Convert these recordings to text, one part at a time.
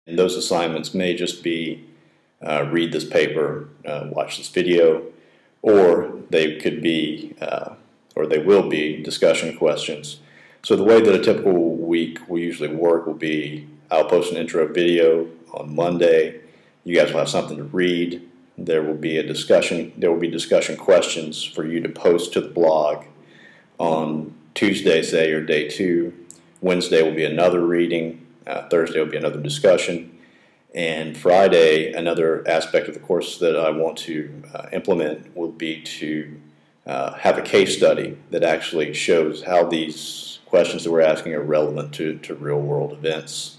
And those assignments may just be read this paper, watch this video, or they could be, or they will be discussion questions. So the way that a typical week will usually work will be I'll post an intro video on Monday. You guys will have something to read. There will be a discussion. There will be discussion questions for you to post to the blog on Tuesday, say, or day 2. Wednesday will be another reading. Thursday will be another discussion. And Friday, another aspect of the course that I want to implement will be to have a case study that actually shows how these questions that we're asking are relevant to real-world events.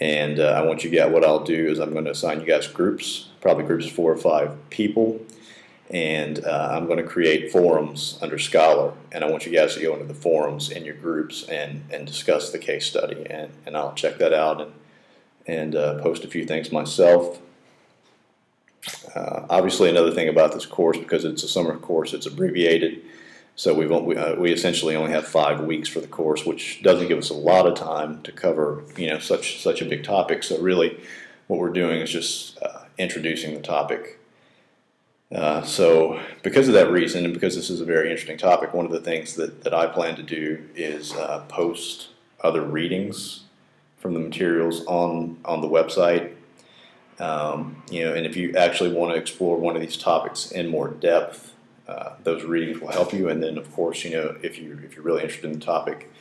And I want you to get, what I'll do is I'm going to assign you guys groups, probably groups of 4 or 5 people, and I'm going to create forums under Scholar, and I want you guys to go into the forums in your groups and discuss the case study, and I'll check that out and post a few things myself. Obviously, another thing about this course, because it's a summer course, it's abbreviated. So we essentially only have 5 weeks for the course, which doesn't give us a lot of time to cover, such a big topic. So really, what we're doing is just introducing the topic. So because of that reason, and because this is a very interesting topic, one of the things that I plan to do is post other readings from the materials on the website. And if you actually want to explore one of these topics in more depth, those readings will help you. And then, of course, if you're really interested in the topic,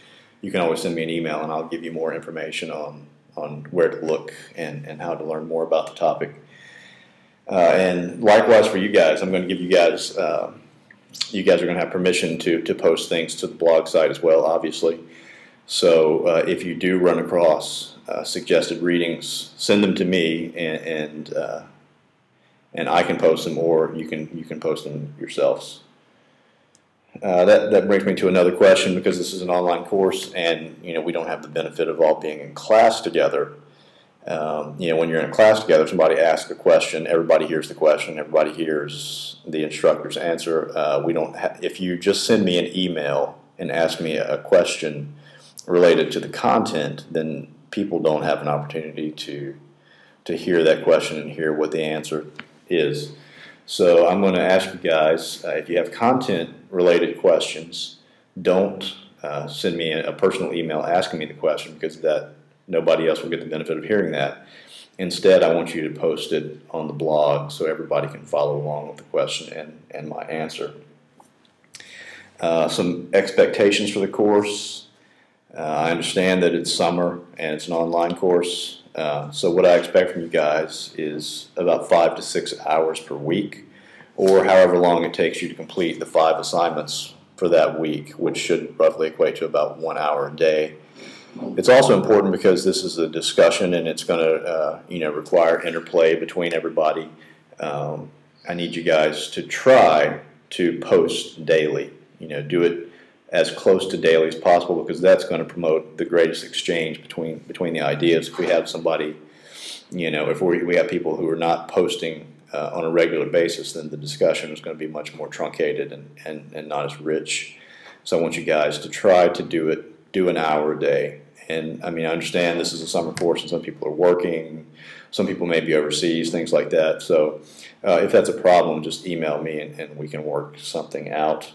you can always send me an email, and I'll give you more information on where to look and how to learn more about the topic. And likewise for you guys, I'm going to give you guys, you guys are going to have permission to post things to the blog site as well, obviously. So if you do run across suggested readings, send them to me, and I can post them, or you can post them yourselves. That brings me to another question, because this is an online course, and we don't have the benefit of all being in class together. When you're in a class together, somebody asks a question, everybody hears the question, everybody hears the instructor's answer. If you just send me an email and ask me a question related to the content, then people don't have an opportunity to hear that question and hear what the answer is. So I'm going to ask you guys, if you have content related questions, don't send me a personal email asking me the question, because nobody else will get the benefit of hearing that. Instead, I want you to post it on the blog so everybody can follow along with the question and my answer. Some expectations for the course. I understand that it's summer and it's an online course. So what I expect from you guys is about 5 to 6 hours per week, or however long it takes you to complete the 5 assignments for that week, which should roughly equate to about 1 hour a day. It's also important because this is a discussion, and it's going to require interplay between everybody. I need you guys to try to post daily. Do it as close to daily as possible, because that's going to promote the greatest exchange between the ideas. If we have somebody, if we have people who are not posting on a regular basis, then the discussion is going to be much more truncated and not as rich. So I want you guys to try to do an hour a day. And I understand this is a summer course, and some people are working, some people may be overseas, things like that. So if that's a problem, just email me and we can work something out.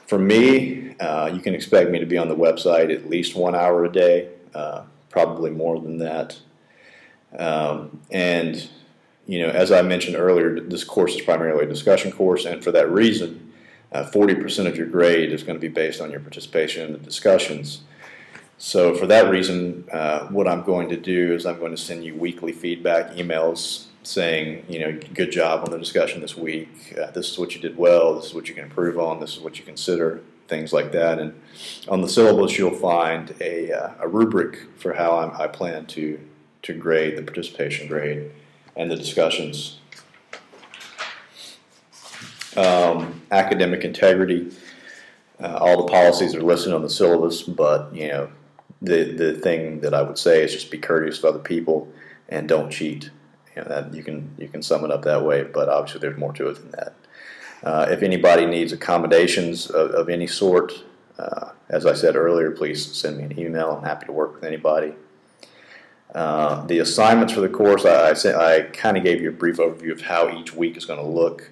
For me, you can expect me to be on the website at least 1 hour a day, probably more than that. As I mentioned earlier, this course is primarily a discussion course, and for that reason, 40% of your grade is going to be based on your participation in the discussions. So for that reason, what I'm going to do is I'm going to send you weekly feedback emails saying, good job on the discussion this week. This is what you did well. This is what you can improve on. This is what you consider, things like that. And on the syllabus, you'll find a rubric for how I plan to grade the participation grade and the discussions. Academic integrity. All the policies are listed on the syllabus, but the thing that I would say is just be courteous to other people and don't cheat. That you can sum it up that way, but obviously there's more to it than that. If anybody needs accommodations of any sort, as I said earlier, please send me an email. I'm happy to work with anybody. The assignments for the course, I kind of gave you a brief overview of how each week is going to look,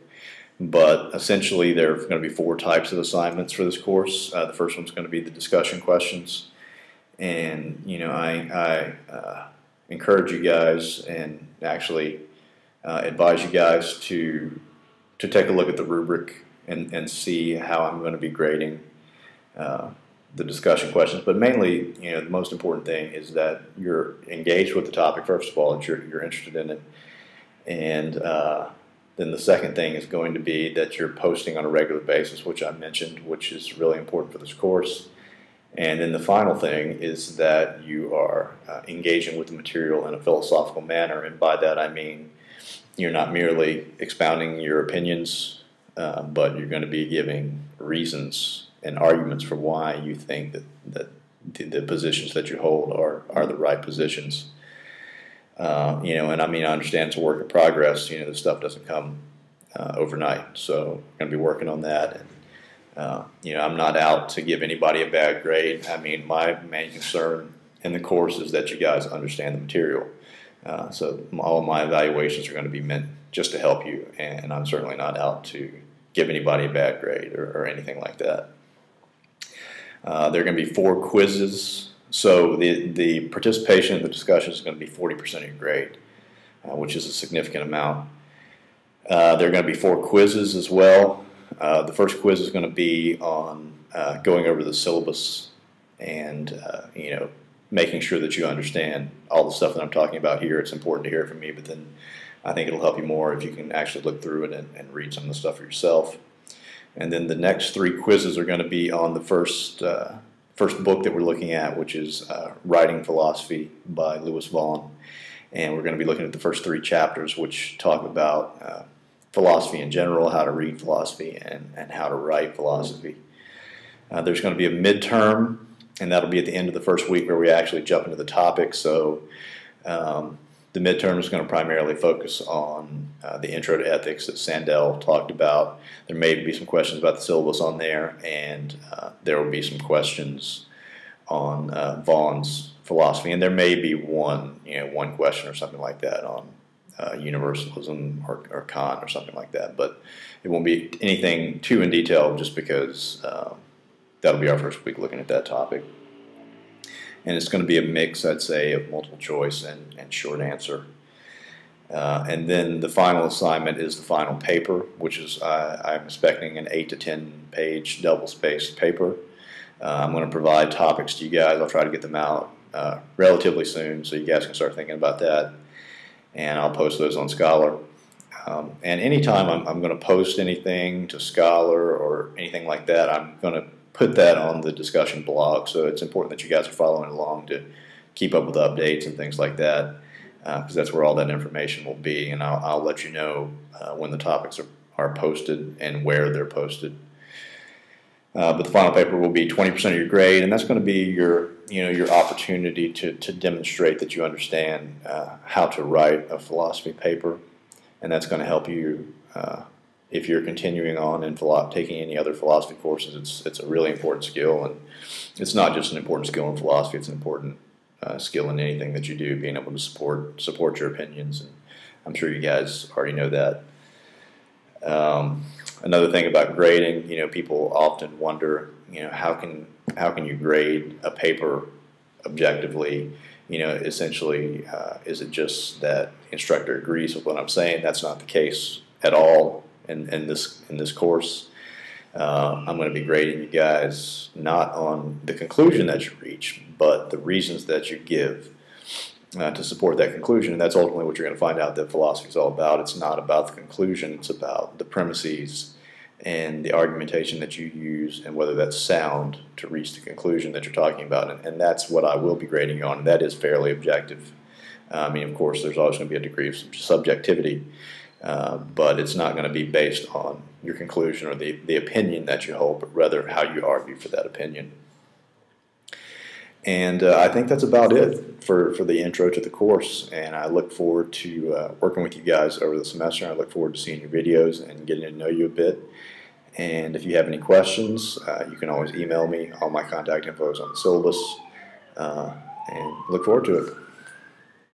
but essentially there are going to be 4 types of assignments for this course. The first one's going to be the discussion questions, and I encourage you guys and actually advise you guys to take a look at the rubric and see how I'm going to be grading the discussion questions. But mainly, the most important thing is that you're engaged with the topic, first of all, that you're interested in it. And then the second thing is going to be that you're posting on a regular basis, which I mentioned, which is really important for this course. And then the final thing is that you are engaging with the material in a philosophical manner. And by that I mean you're not merely expounding your opinions, but you're going to be giving reasons and arguments for why you think that the positions that you hold are the right positions. And I mean, I understand it's a work in progress. This stuff doesn't come overnight, so I'm going to be working on that. And I'm not out to give anybody a bad grade. I mean, my main concern in the course is that you guys understand the material. So all of my evaluations are going to be meant just to help you, and I'm certainly not out to give anybody a bad grade or anything like that. There are going to be 4 quizzes, so the participation in the discussion is going to be 40% of your grade, which is a significant amount. There are going to be 4 quizzes as well. The first quiz is going to be on going over the syllabus and making sure that you understand all the stuff that I'm talking about here. It's important to hear it from me, but then I think it'll help you more if you can actually look through it and read some of the stuff for yourself. And then the next 3 quizzes are going to be on the first book that we're looking at, which is Writing Philosophy by Lewis Vaughan. And we're going to be looking at the first 3 chapters, which talk about philosophy in general, how to read philosophy, and how to write philosophy. There's going to be a midterm, and that'll be at the end of the first week where we actually jump into the topic. So the midterm is going to primarily focus on the intro to ethics that Sandel talked about. There may be some questions about the syllabus on there, and there will be some questions on Vaughan's philosophy, and there may be one question or something like that on universalism or Kant or something like that. But it won't be anything too in detail, just because that'll be our first week looking at that topic. And it's going to be a mix, I'd say, of multiple choice and short answer. And then the final assignment is the final paper, which is I'm expecting an 8 to 10 page double-spaced paper. I'm going to provide topics to you guys. I'll try to get them out relatively soon so you guys can start thinking about that. And I'll post those on Scholar. And anytime I'm going to post anything to Scholar or anything like that, I'm going to put that on the discussion blog. So it's important that you guys are following along to keep up with updates and things like that, because that's where all that information will be. And I'll let you know when the topics are posted and where they're posted. But the final paper will be 20% of your grade, and that's going to be your opportunity to demonstrate that you understand how to write a philosophy paper, and that's going to help you if you're continuing on in taking any other philosophy courses. It's a really important skill, and it's not just an important skill in philosophy. It's an important skill in anything that you do, being able to support your opinions, and I'm sure you guys already know that. Another thing about grading, people often wonder, how can you grade a paper objectively? Essentially, is it just that the instructor agrees with what I'm saying? That's not the case at all in this course. I'm going to be grading you guys not on the conclusion that you reach, but the reasons that you give to support that conclusion. And that's ultimately what you're going to find out that philosophy is all about. It's not about the conclusion. It's about the premises and the argumentation that you use and whether that's sound to reach the conclusion that you're talking about. And that's what I will be grading you on. That is fairly objective. I mean, of course, there's always going to be a degree of subjectivity, but it's not going to be based on your conclusion or the opinion that you hold, but rather how you argue for that opinion. And I think that's about it for the intro to the course, and I look forward to working with you guys over the semester. I look forward to seeing your videos and getting to know you a bit. And if you have any questions, you can always email me. All my contact info is on the syllabus, and look forward to it.